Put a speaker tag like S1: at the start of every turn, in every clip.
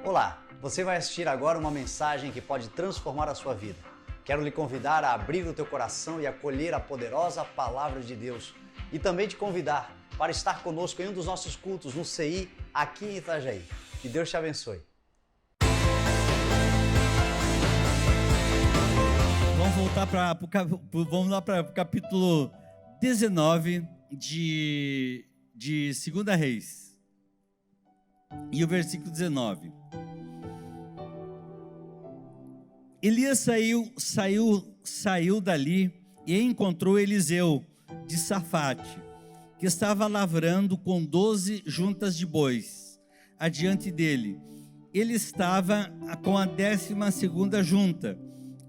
S1: Olá, você vai assistir agora uma mensagem que pode transformar a sua vida. Quero lhe convidar a abrir o teu coração e acolher a poderosa Palavra de Deus. E também te convidar para estar conosco em um dos nossos cultos no CI, aqui em Itajaí. Que Deus te abençoe.
S2: Vamos voltar para o capítulo 19 de 2 Reis. E o versículo 19. Elias saiu dali e encontrou Eliseu de Safate, que estava lavrando com 12 juntas de bois adiante dele. Ele estava com a 12ª junta.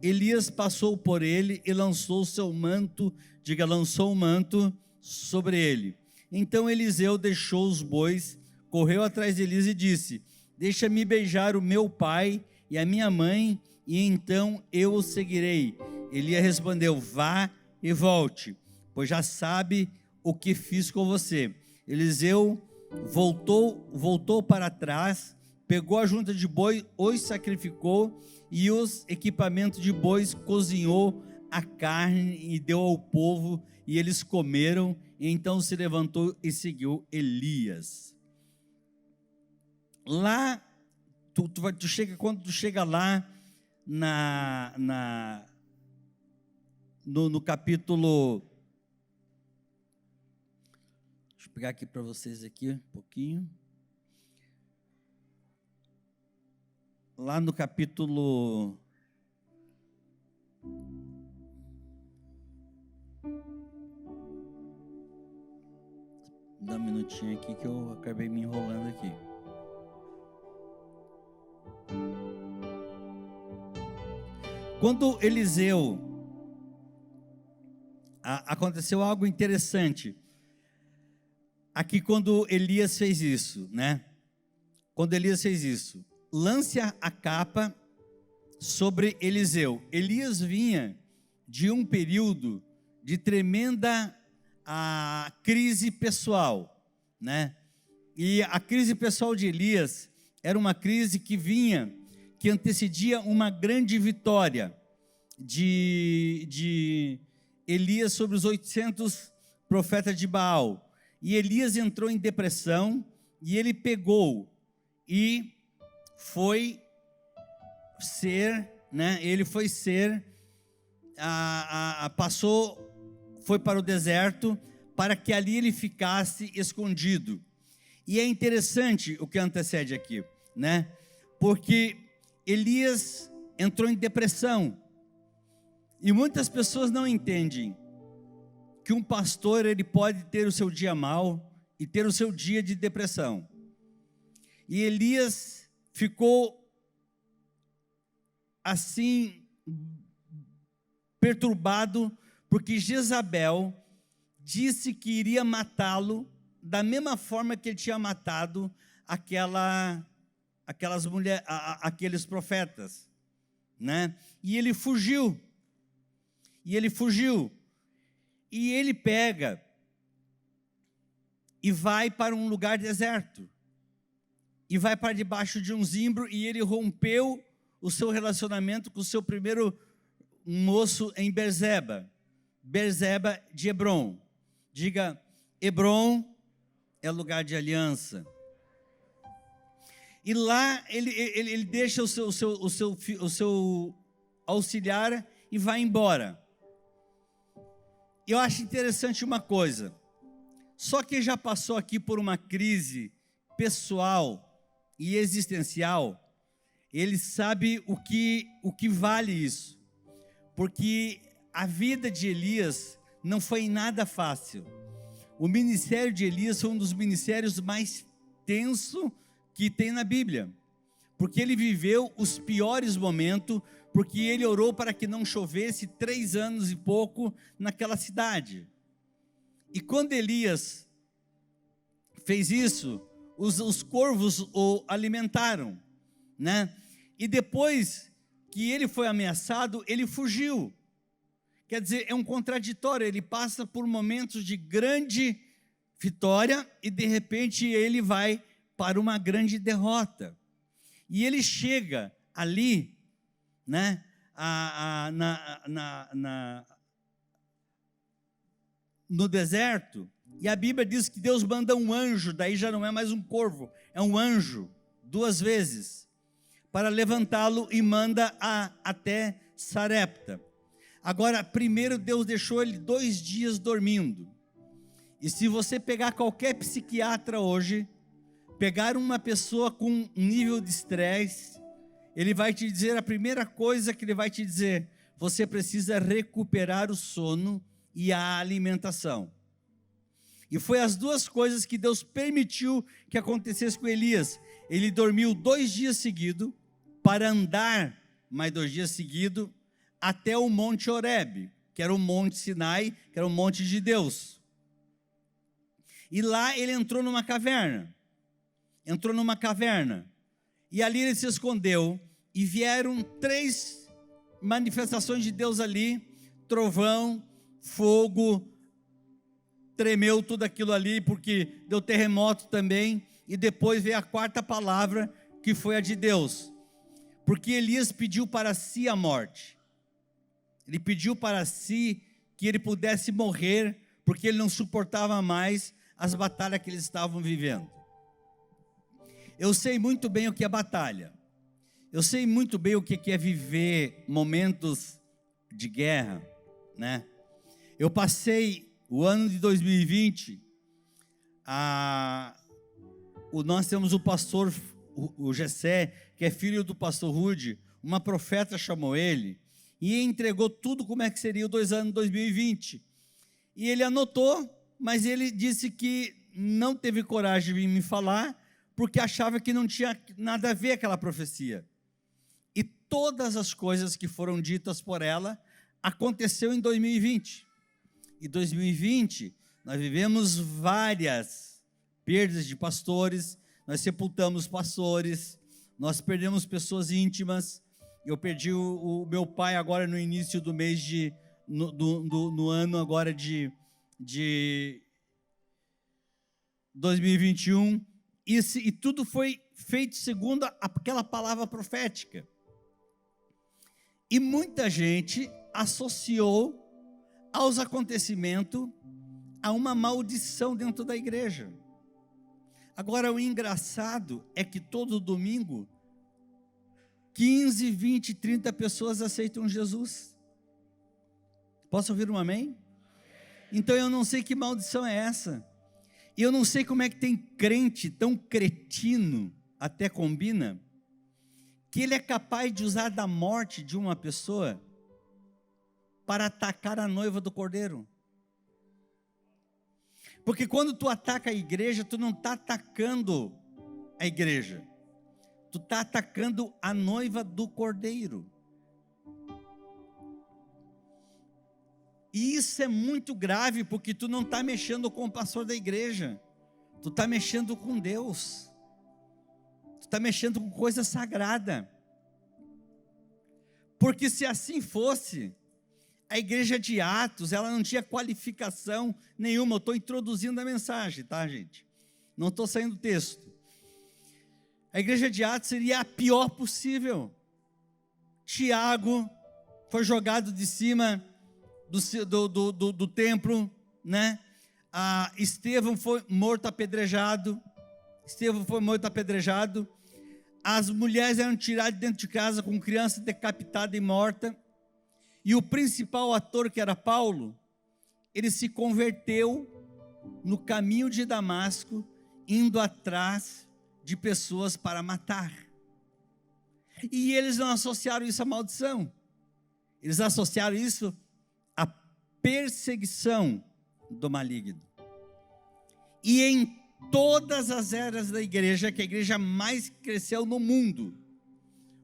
S2: Elias passou por ele e lançou o manto sobre ele. Então Eliseu deixou os bois, correu atrás de Elias e disse: deixa-me beijar o meu pai e a minha mãe, e então eu o seguirei. Elias respondeu: vá e volte, pois já sabe o que fiz com você. Eliseu voltou para trás, pegou a junta de boi, os sacrificou, e os equipamentos de bois, cozinhou a carne e deu ao povo, e eles comeram. E então se levantou e seguiu Elias. Lá, quando tu chega lá no capítulo, deixa eu pegar aqui para vocês aqui um pouquinho. Lá no capítulo dá um minutinho aqui que eu acabei me enrolando aqui. Quando Eliseu, aconteceu algo interessante aqui quando Elias fez isso, né? Quando Elias fez isso, lance a capa sobre Eliseu. Elias vinha de um período de tremenda crise pessoal, né? E a crise pessoal de Elias era uma crise que antecedia uma grande vitória de Elias sobre os 800 profetas de Baal. E Elias entrou em depressão, e ele pegou e foi foi para o deserto, para que ali ele ficasse escondido. E é interessante o que antecede aqui, né? Porque Elias entrou em depressão, e muitas pessoas não entendem que um pastor, ele pode ter o seu dia mal e ter o seu dia de depressão. E Elias ficou assim perturbado, porque Jezabel disse que iria matá-lo da mesma forma que ele tinha matado aqueles profetas, né? E ele fugiu. E ele pega e vai para um lugar deserto, e vai para debaixo de um zimbro, e ele rompeu o seu relacionamento com o seu primeiro moço em Beerseba de Hebron. Diga: Hebron é lugar de aliança. E lá ele deixa o seu auxiliar e vai embora. Eu acho interessante uma coisa: só que já passou aqui por uma crise pessoal e existencial, ele sabe o que vale isso, porque a vida de Elias não foi nada fácil. O ministério de Elias foi um dos ministérios mais tensos que tem na Bíblia, porque ele viveu os piores momentos, porque ele orou para que não chovesse 3 anos e pouco naquela cidade. E quando Elias fez isso, os corvos o alimentaram, né? E depois que ele foi ameaçado, ele fugiu. Quer dizer, é um contraditório. Ele passa por momentos de grande vitória e de repente ele vai para uma grande derrota. E ele chega ali, né, no deserto, e a Bíblia diz que Deus manda um anjo, daí já não é mais um corvo, é um anjo, 2 vezes, para levantá-lo e manda até Sarepta. Agora, primeiro Deus deixou ele 2 dias dormindo. E se você pegar qualquer psiquiatra hoje, pegar uma pessoa com um nível de estresse, ele vai te dizer, a primeira coisa que ele vai te dizer, você precisa recuperar o sono e a alimentação. E foi as 2 coisas que Deus permitiu que acontecesse com Elias. Ele dormiu 2 dias seguidos, para andar mais 2 dias seguidos, até o Monte Horebe, que era o Monte Sinai, que era o monte de Deus. E lá ele entrou numa caverna. E ali ele se escondeu, e vieram 3 manifestações de Deus ali, trovão, fogo, tremeu tudo aquilo ali, porque deu terremoto também, e depois veio a 4ª palavra, que foi a de Deus, porque Elias pediu para si a morte, ele pediu para si que ele pudesse morrer, porque ele não suportava mais as batalhas que eles estavam vivendo. Eu sei muito bem o que é batalha, eu sei muito bem o que é viver momentos de guerra, né? Eu passei o ano de 2020, nós temos o pastor, o Gessé, que é filho do pastor Rude, uma profeta chamou ele, e entregou tudo como é que seria o 2 anos de 2020, e ele anotou, mas ele disse que não teve coragem de vir me falar, porque achava que não tinha nada a ver aquela profecia, e todas as coisas que foram ditas por ela, aconteceu em 2020, e 2020, nós vivemos várias perdas de pastores, nós sepultamos pastores, nós perdemos pessoas íntimas, eu perdi o meu pai agora no início do mês no ano agora de 2021, e tudo foi feito segundo aquela palavra profética, e muita gente associou aos acontecimentos a uma maldição dentro da igreja. Agora, o engraçado é que todo domingo 15, 20, 30 pessoas aceitam Jesus. Posso ouvir um amém? Então eu não sei que maldição é essa, e eu não sei como é que tem crente tão cretino, até combina, que ele é capaz de usar da morte de uma pessoa para atacar a noiva do Cordeiro. Porque quando tu ataca a igreja, tu não está atacando a igreja, tu está atacando a noiva do Cordeiro. E isso é muito grave, porque tu não está mexendo com o pastor da igreja, tu está mexendo com Deus, tu está mexendo com coisa sagrada. Porque se assim fosse, a igreja de Atos, ela não tinha qualificação nenhuma. Eu estou introduzindo a mensagem, tá, gente? Não estou saindo do texto. A igreja de Atos seria a pior possível. Tiago foi jogado de cima do templo, né? Estevão foi morto apedrejado. As mulheres eram tiradas de dentro de casa com criança decapitada e morta. E o principal ator, que era Paulo, ele se converteu no caminho de Damasco, indo atrás de pessoas para matar. E eles não associaram isso à maldição, eles associaram isso à perseguição do maligno. E em todas as eras da igreja, que a igreja mais cresceu no mundo,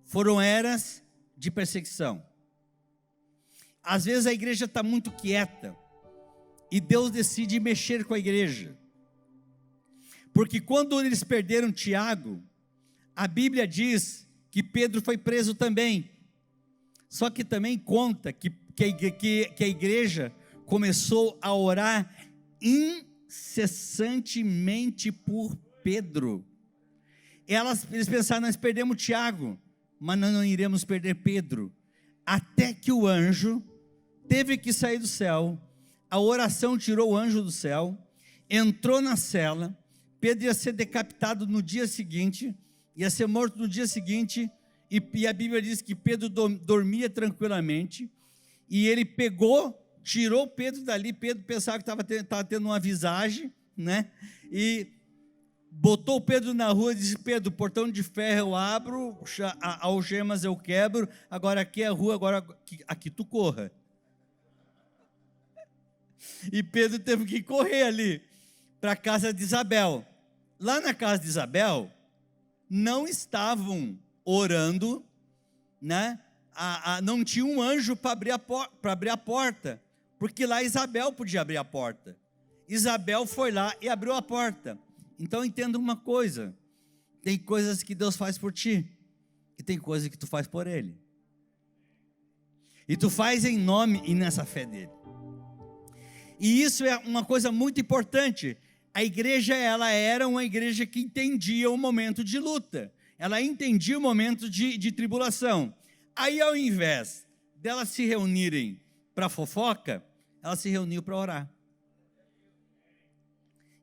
S2: foram eras de perseguição. Às vezes a igreja está muito quieta, e Deus decide mexer com a igreja, porque quando eles perderam Tiago, a Bíblia diz que Pedro foi preso também, só que também conta que a igreja começou a orar incessantemente por Pedro, eles pensaram, nós perdemos Tiago, mas nós não iremos perder Pedro. Até que o anjo teve que sair do céu, a oração tirou o anjo do céu, entrou na cela, Pedro ia ser decapitado no dia seguinte, ia ser morto no dia seguinte, e a Bíblia diz que Pedro dormia tranquilamente, e ele tirou Pedro dali. Pedro pensava que estava tendo uma visagem, né? E botou Pedro na rua e disse: Pedro, portão de ferro eu abro, algemas eu quebro, agora aqui é a rua, agora aqui tu corra. E Pedro teve que correr ali para a casa de Isabel. Lá na casa de Isabel, não estavam orando, né? Não tinha um anjo para abrir a porta, porque lá Isabel podia abrir a porta. Isabel foi lá e abriu a porta. Então entenda uma coisa: tem coisas que Deus faz por ti, e tem coisas que tu faz por Ele, e tu faz em nome e nessa fé dEle. E isso é uma coisa muito importante. A igreja, ela era uma igreja que entendia o momento de luta, ela entendia o momento de tribulação. Aí, ao invés delas se reunirem para fofoca, ela se reuniu para orar,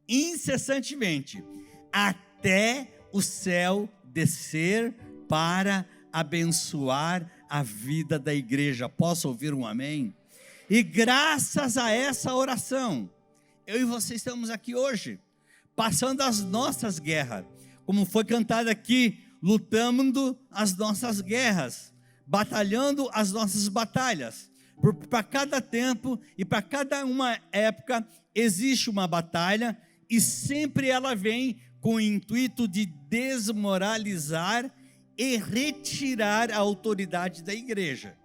S2: incessantemente, até o céu descer para abençoar a vida da igreja. Posso ouvir um amém? E graças a essa oração, eu e você estamos aqui hoje, passando as nossas guerras, como foi cantado aqui, lutando as nossas guerras, batalhando as nossas batalhas. Para cada tempo e para cada uma época existe uma batalha, e sempre ela vem com o intuito de desmoralizar e retirar a autoridade da igreja.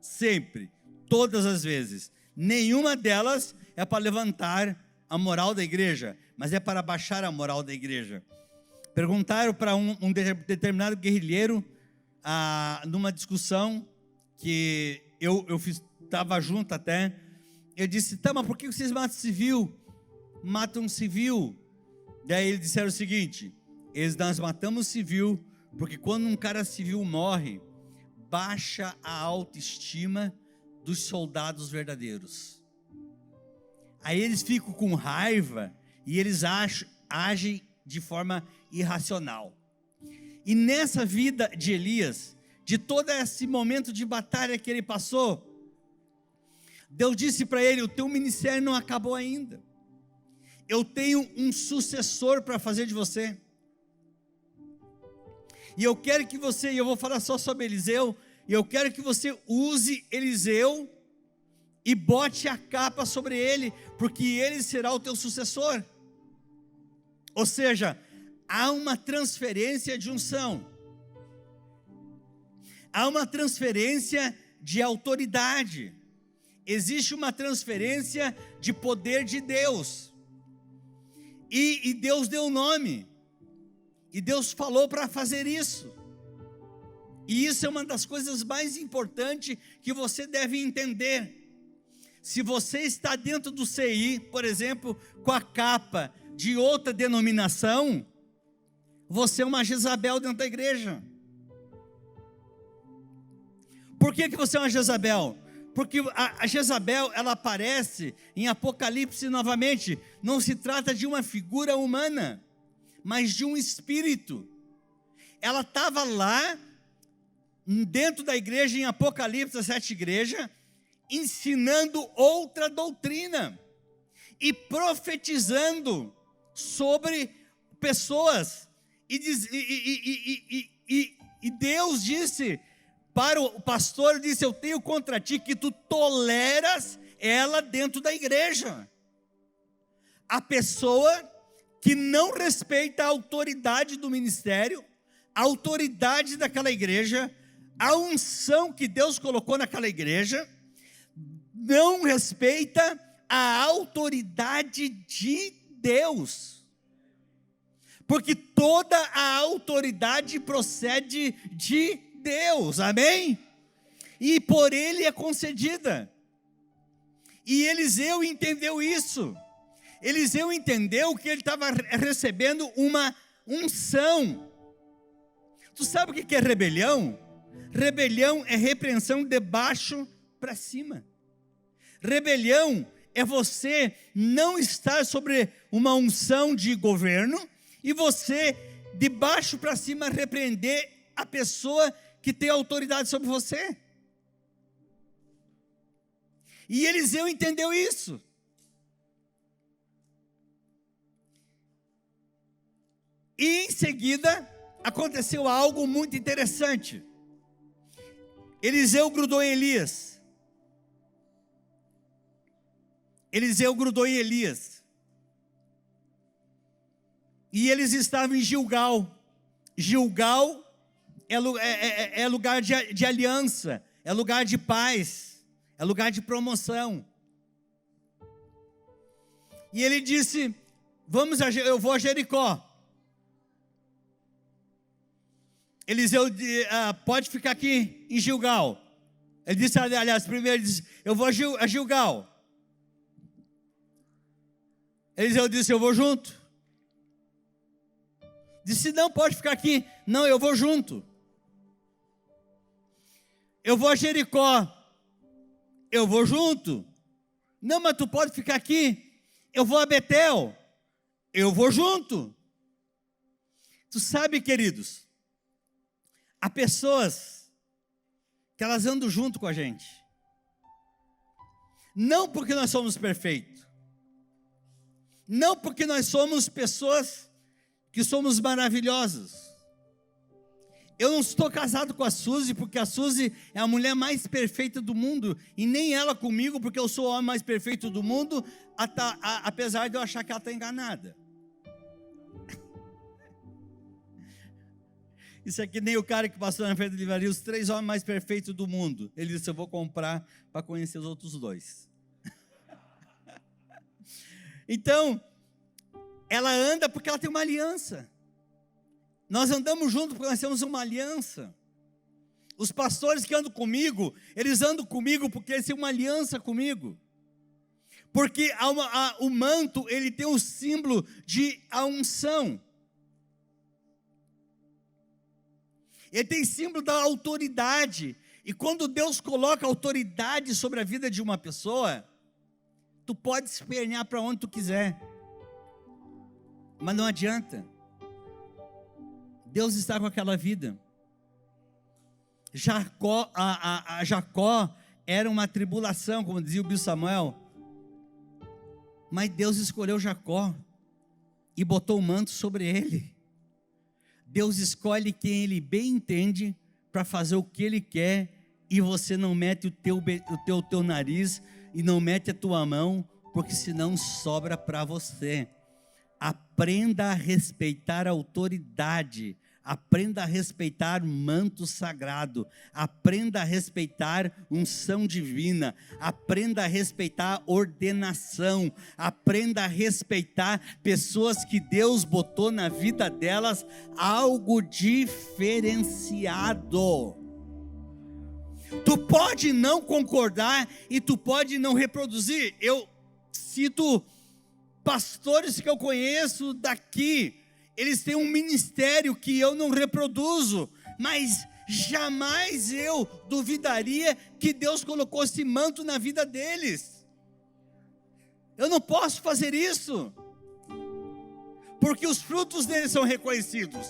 S2: Sempre, todas as vezes. Nenhuma delas é para levantar a moral da igreja, mas é para baixar a moral da igreja. Perguntaram para um determinado guerrilheiro, numa discussão que eu estava junto até, eu disse: tá, mas por que vocês matam civil? Matam civil. Daí eles disseram o seguinte: nós matamos civil, porque quando um cara civil morre, baixa a autoestima dos soldados verdadeiros. Aí eles ficam com raiva e eles agem de forma irracional. E nessa vida de Elias, de todo esse momento de batalha que ele passou, Deus disse para ele: o teu ministério não acabou ainda. Eu tenho um sucessor para fazer de você. E eu quero que você, e eu vou falar só sobre Eliseu, e eu quero que você use Eliseu e bote a capa sobre ele, porque ele será o teu sucessor. Ou seja, há uma transferência de unção, há uma transferência de autoridade, existe uma transferência de poder de Deus, e Deus deu o nome, e Deus falou para fazer isso, e isso é uma das coisas mais importantes que você deve entender. Se você está dentro do CI, por exemplo, com a capa de outra denominação, você é uma Jezabel dentro da igreja. Por que você é uma Jezabel? Porque a Jezabel, ela aparece em Apocalipse novamente. Não se trata de uma figura humana, mas de um espírito. Ela estava lá, dentro da igreja, em Apocalipse, a 7 igrejas, ensinando outra doutrina e profetizando sobre pessoas. E Deus disse para o pastor, disse: eu tenho contra ti que tu toleras ela dentro da igreja. A pessoa que não respeita a autoridade do ministério, a autoridade daquela igreja, a unção que Deus colocou naquela igreja, não respeita a autoridade de Deus, porque toda a autoridade procede de Deus, amém? E por ele é concedida. E Eliseu entendeu isso. Eliseu entendeu que ele estava recebendo unção. Tu sabe o que é rebelião? Rebelião é repreensão de baixo para cima. Rebelião é você não estar sobre uma unção de governo e você, de baixo para cima, repreender a pessoa que tem autoridade sobre você. E Eliseu entendeu isso. E em seguida, aconteceu algo muito interessante. Eliseu grudou em Elias. Eliseu grudou em Elias. E eles estavam em Gilgal. Gilgal é lugar de aliança, é lugar de paz, é lugar de promoção. E ele disse: eu vou a Jericó. Eliseu pode ficar aqui em Gilgal. Ele disse, aliás, primeiro ele disse: eu vou a Gilgal. Eliseu disse: eu vou junto. Disse: não, pode ficar aqui. Não, eu vou junto. Eu vou a Jericó. Eu vou junto. Não, mas tu pode ficar aqui. Eu vou a Betel. Eu vou junto. Tu sabe, queridos, há pessoas que elas andam junto com a gente. Não porque nós somos perfeitos. Não porque nós somos pessoas que somos maravilhosos. Eu não estou casado com a Suzy, porque a Suzy é a mulher mais perfeita do mundo, e nem ela comigo, porque eu sou o homem mais perfeito do mundo, apesar de eu achar que ela está enganada. Isso é que nem o cara que passou na frente da livraria, os 3 homens mais perfeitos do mundo. Ele disse: eu vou comprar para conhecer os outros 2. Então, ela anda porque ela tem uma aliança. Nós andamos juntos porque nós temos uma aliança. Os pastores que andam comigo, eles andam comigo porque eles têm uma aliança comigo. Porque o manto, ele tem o símbolo de unção. Ele tem símbolo da autoridade. E quando Deus coloca autoridade sobre a vida de uma pessoa, tu pode espernear para onde tu quiser, mas não adianta. Deus está com aquela vida. Jacó era uma tribulação, como dizia o bispo Samuel, mas Deus escolheu Jacó e botou o manto sobre ele. Deus escolhe quem Ele bem entende para fazer o que Ele quer, e você não mete o teu nariz e não mete a tua mão, porque senão sobra para você. Aprenda a respeitar a autoridade, aprenda a respeitar o manto sagrado, aprenda a respeitar unção divina, aprenda a respeitar ordenação, aprenda a respeitar pessoas que Deus botou na vida delas algo diferenciado. Tu pode não concordar e tu pode não reproduzir. Eu cito pastores que eu conheço daqui, eles têm um ministério que eu não reproduzo, mas jamais eu duvidaria que Deus colocou esse manto na vida deles. Eu não posso fazer isso, porque os frutos deles são reconhecidos.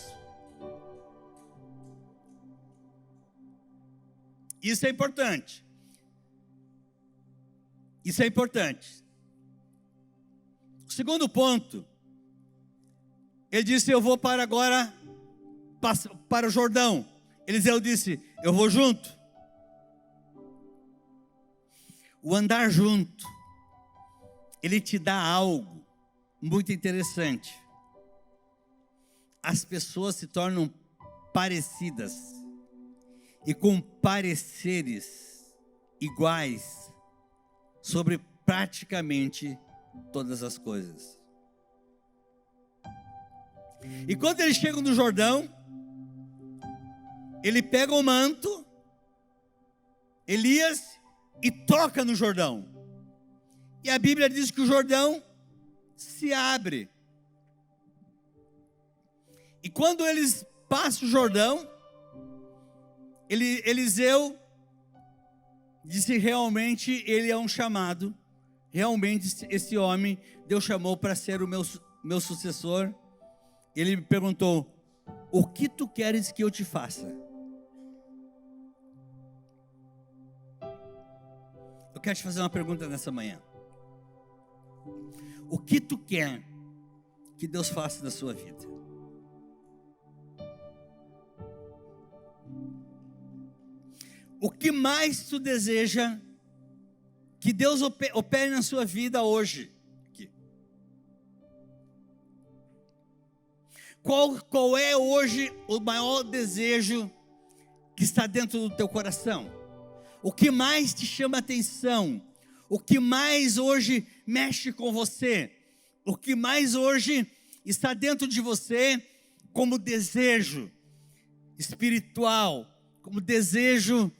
S2: Isso é importante. Isso é importante. O segundo ponto, ele disse: eu vou para agora, para o Jordão. Eliseu disse: eu vou junto. O andar junto, ele te dá algo muito interessante. As pessoas se tornam parecidas e com pareceres iguais sobre praticamente todas as coisas. E quando eles chegam no Jordão, ele pega o manto, Elias, e toca no Jordão. E a Bíblia diz que o Jordão se abre. E quando eles passam o Jordão, Eliseu disse: realmente ele é um chamado, realmente esse homem Deus chamou para ser o meu sucessor. Ele me perguntou: o que tu queres que eu te faça? Eu quero te fazer uma pergunta nessa manhã. O que tu quer que Deus faça na sua vida? O que mais tu deseja que Deus opere na sua vida hoje? Qual é hoje o maior desejo que está dentro do teu coração? O que mais te chama atenção? O que mais hoje mexe com você? O que mais hoje está dentro de você como desejo espiritual, como desejo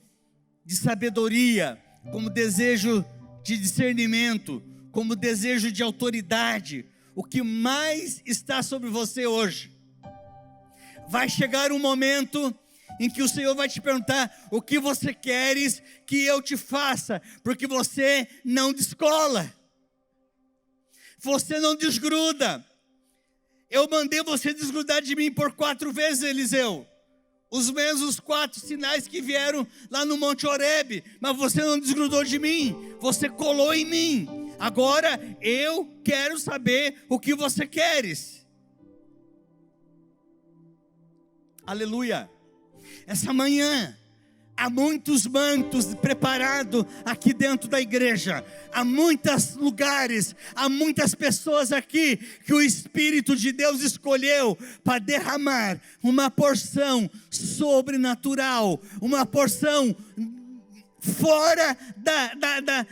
S2: de sabedoria, como desejo de discernimento, como desejo de autoridade? O que mais está sobre você hoje? Vai chegar um momento em que o Senhor vai te perguntar: o que você queres que eu te faça? Porque você não descola, você não desgruda. Eu mandei você desgrudar de mim por 4 vezes, Eliseu. Os mesmos 4 sinais que vieram lá no Monte Horebe, mas você não desgrudou de mim, você colou em mim. Agora eu quero saber o que você queres. Aleluia. Essa manhã há muitos mantos preparados aqui dentro da igreja. Há muitos lugares, há muitas pessoas aqui que o Espírito de Deus escolheu para derramar uma porção sobrenatural, uma porção fora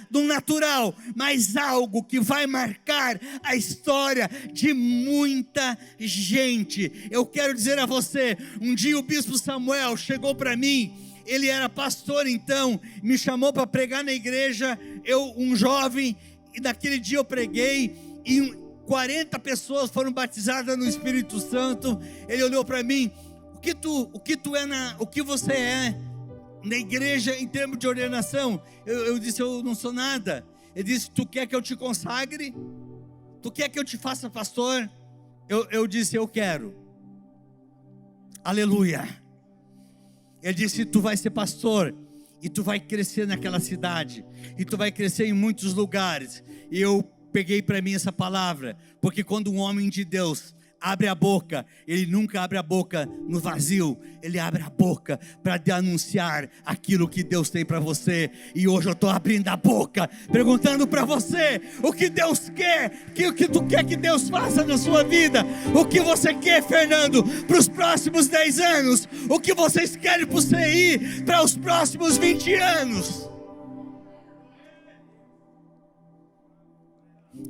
S2: do natural, mas algo que vai marcar a história de muita gente. Eu quero dizer a você, um dia o bispo Samuel chegou para mim. Ele era pastor, então me chamou para pregar na igreja, um jovem, e naquele dia eu preguei, e 40 pessoas foram batizadas no Espírito Santo. Ele olhou para mim: o que você é na igreja em termos de ordenação? Eu disse: eu não sou nada. Ele disse: tu quer que eu te consagre? Tu quer que eu te faça pastor? Eu disse: eu quero. Aleluia. Ele disse: tu vai ser pastor, e tu vai crescer naquela cidade, e tu vai crescer em muitos lugares. E eu peguei para mim essa palavra, porque quando um homem de Deus abre a boca, ele nunca abre a boca no vazio, ele abre a boca para anunciar aquilo que Deus tem para você. E hoje eu estou abrindo a boca, perguntando para você: o que Deus quer, o que tu quer que Deus faça na sua vida? O que você quer, Fernando, para os próximos 10 anos? O que vocês querem para você ir para os próximos 20 anos?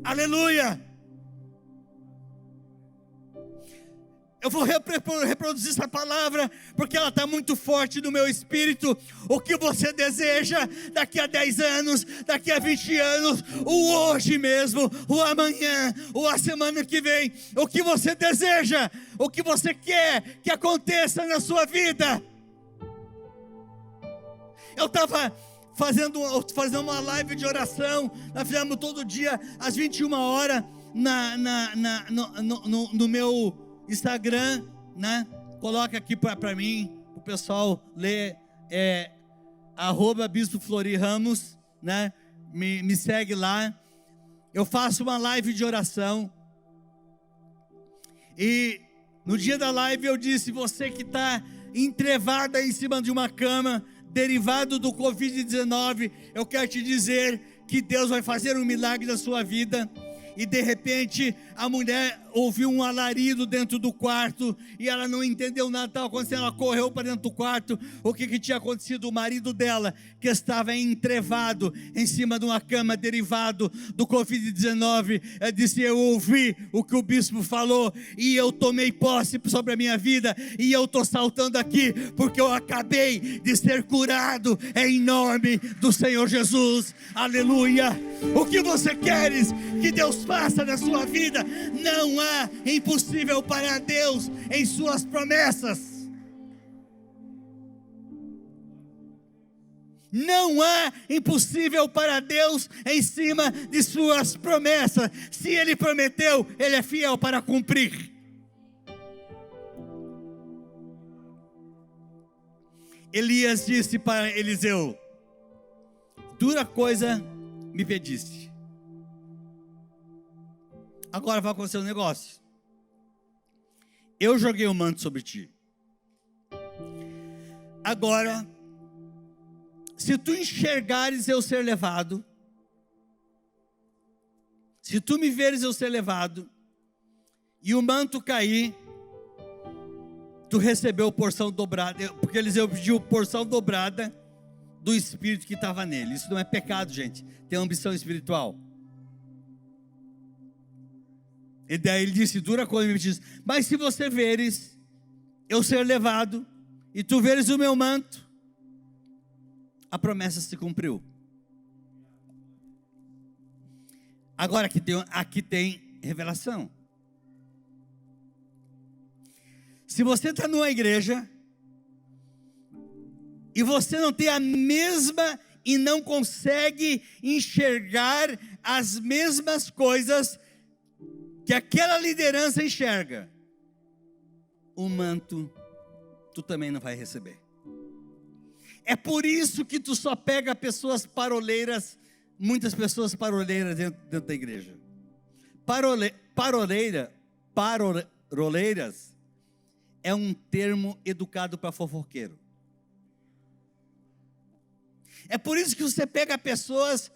S2: Aleluia. Eu vou reproduzir essa palavra, porque ela está muito forte no meu espírito. O que você deseja daqui a 10 anos, daqui a 20 anos, o hoje mesmo, o amanhã, ou a semana que vem. O que você deseja, o que você quer que aconteça na sua vida. Eu estava fazendo uma live de oração. Nós fizemos todo dia às 21 horas no meu Instagram, né? Coloca aqui para mim, o pessoal ler, @Bispo Flori Ramos, né? Me segue lá. Eu faço uma live de oração, e no dia da live eu disse: você que está entrevada em cima de uma cama, derivado do Covid-19, eu quero te dizer que Deus vai fazer um milagre na sua vida. E de repente a mulher ouviu um alarido dentro do quarto, e ela não entendeu nada que estava acontecendo. Ela correu para dentro do quarto. O que tinha acontecido? O marido dela, que estava entrevado em cima de uma cama, derivado do Covid-19, ela disse: eu ouvi o que o bispo falou, e eu tomei posse sobre a minha vida, e eu estou saltando aqui, porque eu acabei de ser curado em nome do Senhor Jesus. Aleluia. O que você queres que Deus faça na sua vida. Não há impossível para Deus em suas promessas. Não há impossível para Deus em cima de suas promessas. Se Ele prometeu, Ele é fiel para cumprir. Elias disse para Eliseu: dura coisa me pediste. Agora vai acontecer um negócio. Eu joguei o manto sobre ti. Agora, se tu enxergares eu ser levado, se tu me veres eu ser levado, e o manto cair, tu recebeu porção dobrada, porque Eliseu pediu porção dobrada do espírito que estava nele. Isso não é pecado, gente, tem ambição espiritual. E daí ele disse, dura coisa me diz, mas se você veres eu ser levado, e tu veres o meu manto, a promessa se cumpriu. Agora aqui tem revelação. Se você está numa igreja e você não tem a mesma e não consegue enxergar as mesmas coisas que aquela liderança enxerga, o manto tu também não vai receber. É por isso que tu só pega pessoas paroleiras, muitas pessoas paroleiras dentro da igreja. Paroleiras é um termo educado para fofoqueiro. É por isso que você pega pessoas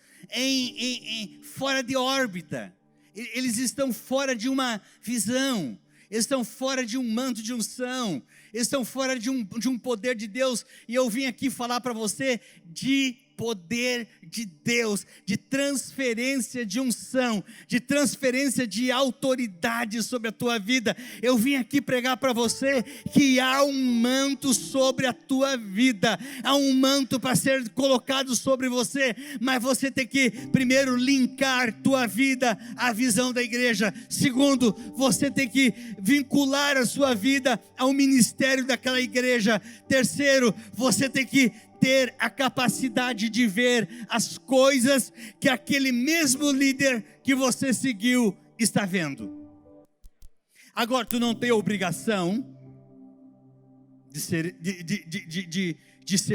S2: fora de órbita. Eles estão fora de uma visão. Eles estão fora de um manto de unção. Eles estão fora de um poder de Deus. E eu vim aqui falar para você de poder de Deus, de transferência de unção, de transferência de autoridade sobre a tua vida. Eu vim aqui pregar para você que há um manto sobre a tua vida, há um manto para ser colocado sobre você, mas você tem que primeiro linkar tua vida à visão da igreja. Segundo, você tem que vincular a sua vida ao ministério daquela igreja. Terceiro, você tem que ter a capacidade de ver as coisas que aquele mesmo líder que você seguiu está vendo. Agora, tu não tem obrigação de ser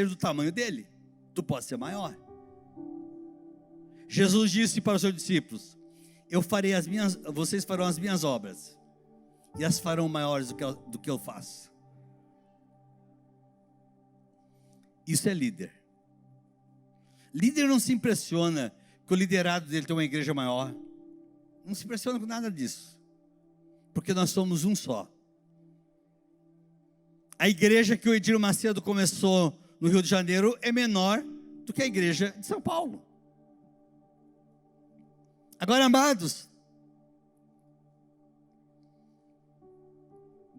S2: do tamanho dele. Tu pode ser maior. Jesus disse para os seus discípulos: vocês farão as minhas obras, e as farão maiores do que eu faço. Isso é líder. Líder não se impressiona que o liderado dele tem uma igreja maior. Não se impressiona com nada disso. Porque nós somos um só. A igreja que o Edir Macedo começou no Rio de Janeiro é menor do que a igreja de São Paulo. Agora, amados,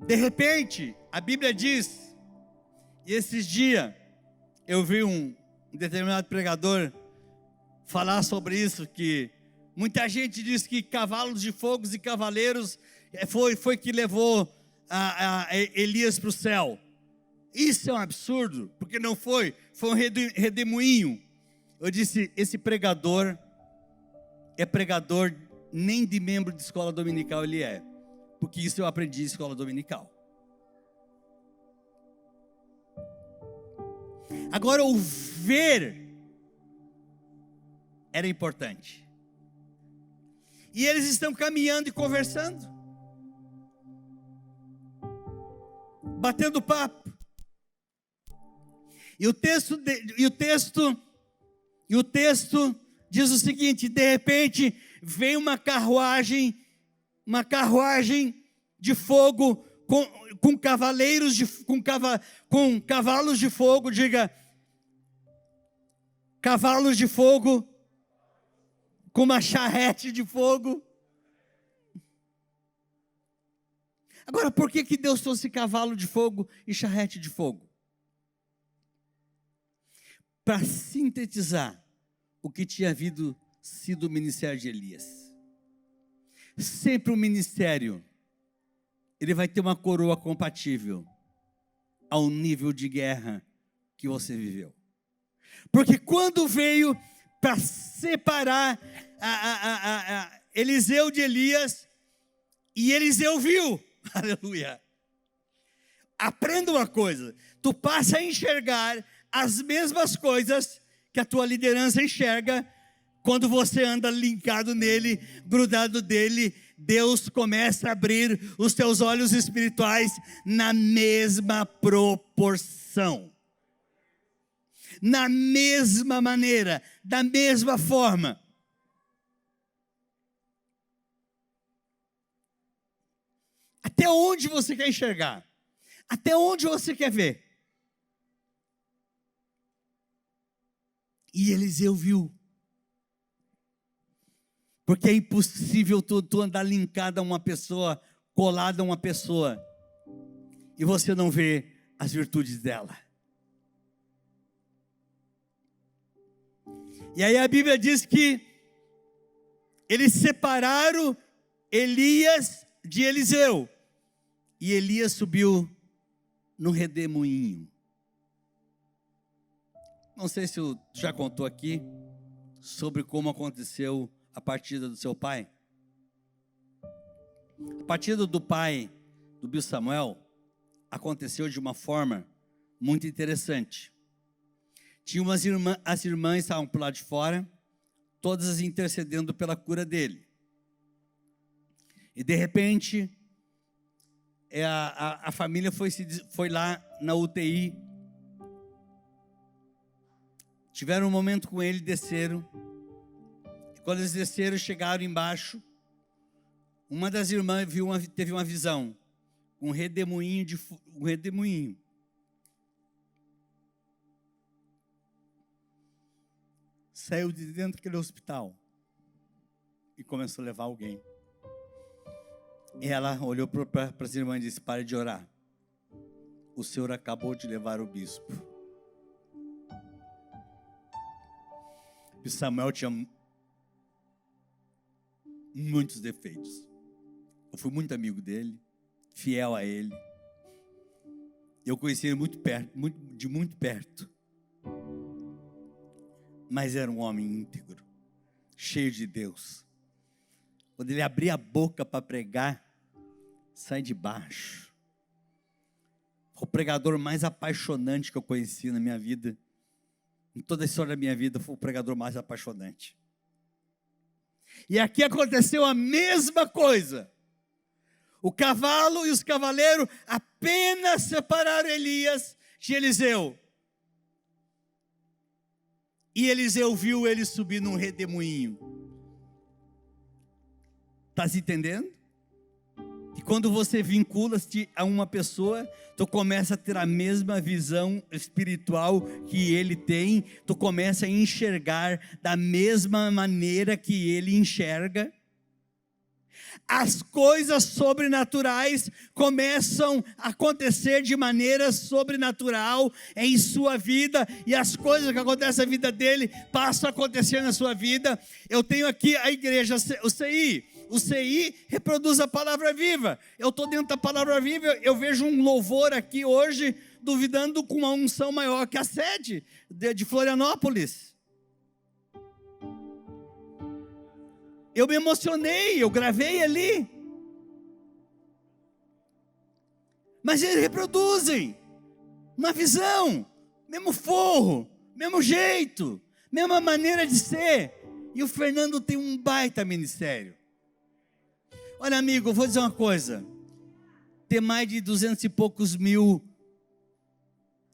S2: de repente, a Bíblia diz, e esses dias, eu vi um determinado pregador falar sobre isso, que muita gente diz que cavalos de fogo e cavaleiros foi que levou a Elias para o céu. Isso é um absurdo, porque não foi um redemoinho. Eu disse, esse pregador é pregador nem de membro de escola dominical ele é, porque isso eu aprendi em escola dominical. Agora, o ver era importante. E eles estão caminhando e conversando, batendo papo. E o texto diz o seguinte: de repente veio uma carruagem de fogo com cavalos de fogo, diga, cavalos de fogo, com uma charrete de fogo. Agora, por que Deus trouxe cavalo de fogo e charrete de fogo? Para sintetizar o que tinha sido o ministério de Elias. sempre o ministério, ele vai ter uma coroa compatível ao nível de guerra que você viveu. Porque quando veio para separar Eliseu de Elias, e Eliseu viu, aleluia. Aprenda uma coisa, tu passa a enxergar as mesmas coisas que a tua liderança enxerga. Quando você anda linkado nele, grudado dele, Deus começa a abrir os teus olhos espirituais na mesma proporção, na mesma maneira, da mesma forma. Até onde você quer enxergar? Até onde você quer ver? E Eliseu viu. Porque é impossível tu andar linkado a uma pessoa, colado a uma pessoa, e você não vê as virtudes dela. E aí a Bíblia diz que eles separaram Elias de Eliseu. E Elias subiu no redemoinho. Não sei se eu já contou aqui sobre como aconteceu a partida do seu pai. A partida do pai do Bispo Samuel aconteceu de uma forma muito interessante. Tinha as irmãs estavam por lá de fora, todas intercedendo pela cura dele. E de repente, a família foi lá na UTI. Tiveram um momento com ele, desceram. E quando eles desceram, chegaram embaixo. Uma das irmãs teve uma visão. Um redemoinho. Saiu de dentro daquele hospital e começou a levar alguém. E ela olhou para as irmãs e disse: pare de orar. O Senhor acabou de levar o bispo. E Samuel tinha muitos defeitos. Eu fui muito amigo dele, fiel a ele. Eu conheci ele de muito perto. Mas era um homem íntegro, cheio de Deus. Quando ele abria a boca para pregar, sai de baixo. O pregador mais apaixonante que eu conheci na minha vida, em toda a história da minha vida, foi o pregador mais apaixonante. E aqui aconteceu a mesma coisa. O cavalo e os cavaleiros apenas separaram Elias de Eliseu. E Eliseu viu ele subir num redemoinho. Está se entendendo? E quando você vincula-se a uma pessoa, tu começa a ter a mesma visão espiritual que ele tem, tu começa a enxergar da mesma maneira que ele enxerga. As coisas sobrenaturais começam a acontecer de maneira sobrenatural em sua vida, e as coisas que acontecem na vida dele passam a acontecer na sua vida. Eu tenho aqui a igreja, o CI. O CI reproduz a palavra viva. Eu estou dentro da palavra viva. Eu vejo um louvor aqui hoje, duvidando com uma unção maior que a sede de Florianópolis. Eu me emocionei, eu gravei ali. Mas eles reproduzem uma visão, mesmo forro, mesmo jeito, mesma maneira de ser. E o Fernando tem um baita ministério. Olha, amigo, eu vou dizer uma coisa. Ter mais de 200 e poucos mil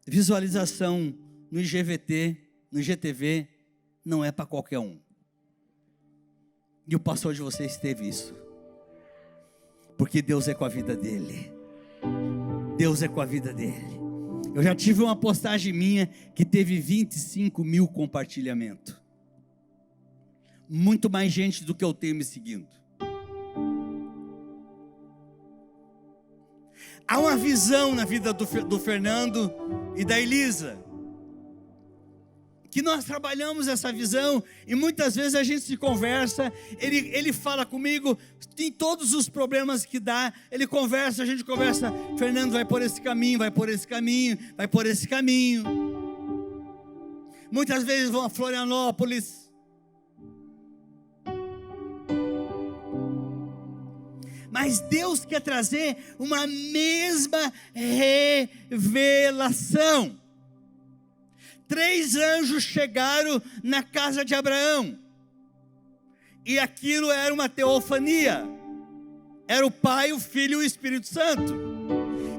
S2: visualização no IGVT, no IGTV, não é para qualquer um. E o pastor de vocês teve isso. Porque Deus é com a vida dele. Deus é com a vida dele. Eu já tive uma postagem minha que teve 25 mil compartilhamentos. Muito mais gente do que eu tenho me seguindo. Há uma visão na vida do Fernando e da Elisa. que nós trabalhamos essa visão, e muitas vezes a gente se conversa, ele fala comigo, tem todos os problemas que dá, ele conversa, a gente conversa, Fernando vai por esse caminho, vai por esse caminho, vai por esse caminho. Muitas vezes vão a Florianópolis, mas Deus quer trazer uma mesma revelação. 3 anjos chegaram na casa de Abraão, e aquilo era uma teofania, era o Pai, o Filho e o Espírito Santo,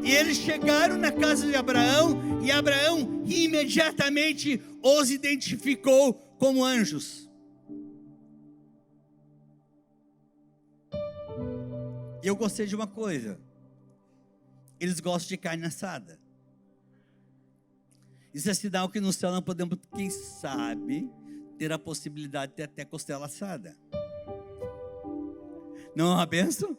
S2: e eles chegaram na casa de Abraão, e Abraão imediatamente os identificou como anjos. Eu gostei de uma coisa, eles gostam de carne assada. Isso é sinal que no céu nós podemos, quem sabe, ter a possibilidade de ter até costela assada. Não é uma bênção?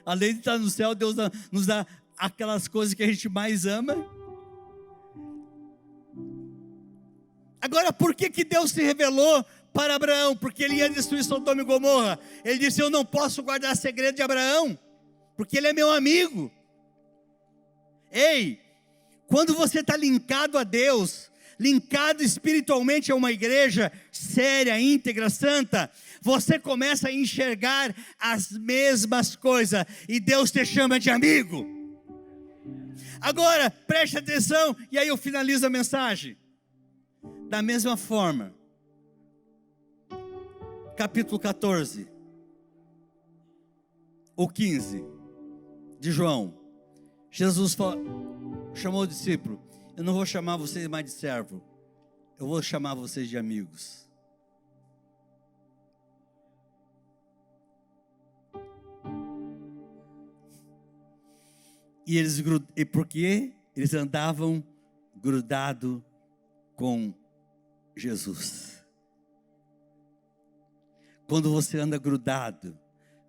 S2: Além de estar no céu, Deus nos dá aquelas coisas que a gente mais ama. Agora, por que Deus se revelou para Abraão? Porque ele ia destruir Sodoma e Gomorra. Ele disse, eu não posso guardar segredo de Abraão, porque ele é meu amigo. Ei, quando você está linkado a Deus, linkado espiritualmente a uma igreja séria, íntegra, santa, você começa a enxergar as mesmas coisas, e Deus te chama de amigo. Agora, preste atenção, e aí eu finalizo a mensagem. Da mesma forma, capítulo 14, ou 15, de João, Jesus chamou o discípulo, eu não vou chamar vocês mais de servo, eu vou chamar vocês de amigos. E porque eles andavam grudados com Jesus. Quando você anda grudado,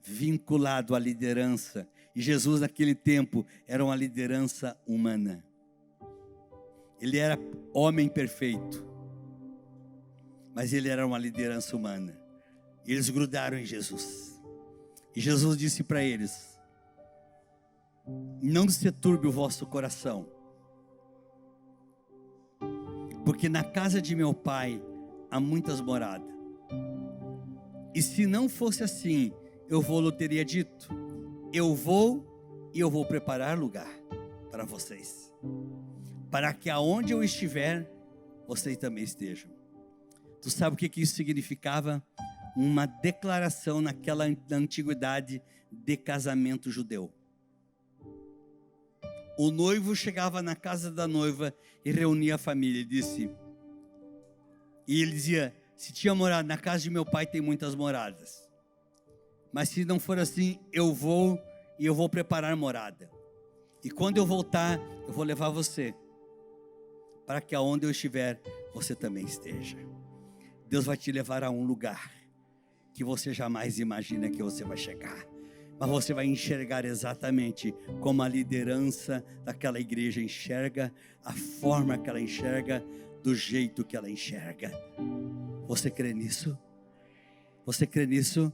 S2: vinculado à liderança, e Jesus naquele tempo era uma liderança humana. Ele era homem perfeito, mas ele era uma liderança humana. E eles grudaram em Jesus. E Jesus disse para eles, não se turbe o vosso coração, porque na casa de meu Pai há muitas moradas. E se não fosse assim, eu vou-lhe teria dito, eu vou e eu vou preparar lugar para vocês, para que aonde eu estiver, vocês também estejam. Tu sabe o que isso significava? Uma declaração na antiguidade de casamento judeu. O noivo chegava na casa da noiva e reunia a família, e ele dizia, se tinha morado na casa de meu pai, tem muitas moradas, mas se não for assim, eu vou e eu vou preparar morada, e quando eu voltar, eu vou levar você, para que aonde eu estiver, você também esteja. Deus vai te levar a um lugar que você jamais imagina que você vai chegar, mas você vai enxergar exatamente como a liderança daquela igreja enxerga, a forma que ela enxerga, do jeito que ela enxerga. Você crê nisso? Você crê nisso?